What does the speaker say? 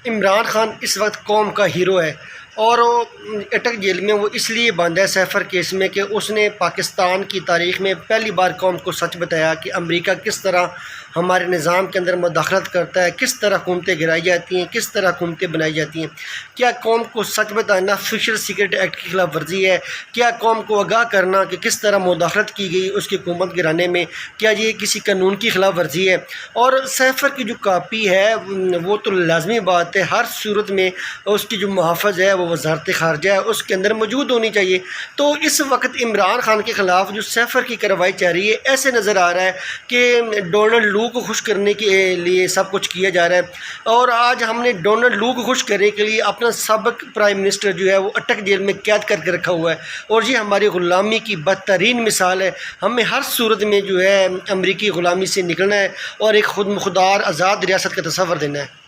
عمران خان اس وقت قوم کا ہیرو ہے اور وہ اٹک جیل میں وہ اس لیے بند ہے سیفر کیس میں کہ اس نے پاکستان کی تاریخ میں پہلی بار قوم کو سچ بتایا کہ امریکہ کس طرح ہمارے نظام کے اندر مداخلت کرتا ہے، کس طرح حکومتیں گرائی جاتی ہیں، کس طرح حکومتیں بنائی جاتی ہیں۔ کیا قوم کو سچ بتانا آفیشیل سیکرٹ ایکٹ کی خلاف ورزی ہے؟ کیا قوم کو آگاہ کرنا کہ کس طرح مداخلت کی گئی اس کی حکومت گرانے میں، کیا یہ کسی قانون کی خلاف ورزی ہے؟ اور سیفر کی جو کاپی ہے وہ تو لازمی بات ہے، ہر صورت میں اس کی جو محافظ ہے وہ وزارت خارجہ ہے، اس کے اندر موجود ہونی چاہیے۔ تو اس وقت عمران خان کے خلاف جو سیفر کی کارروائی چل رہی ہے، ایسے نظر آ رہا ہے کہ ڈونلڈ لو کو خوش کرنے کے لیے سب کچھ کیا جا رہا ہے۔ اور آج ہم نے ڈونلڈ لو کو خوش کرنے کے لیے اپنا سابق پرائم منسٹر جو ہے وہ اٹک جیل میں قید کر کے رکھا ہوا ہے، اور یہ ہماری غلامی کی بدترین مثال ہے۔ ہمیں ہر صورت میں جو ہے امریکی غلامی سے نکلنا ہے اور ایک خود مختار آزاد ریاست کا تصور دینا ہے۔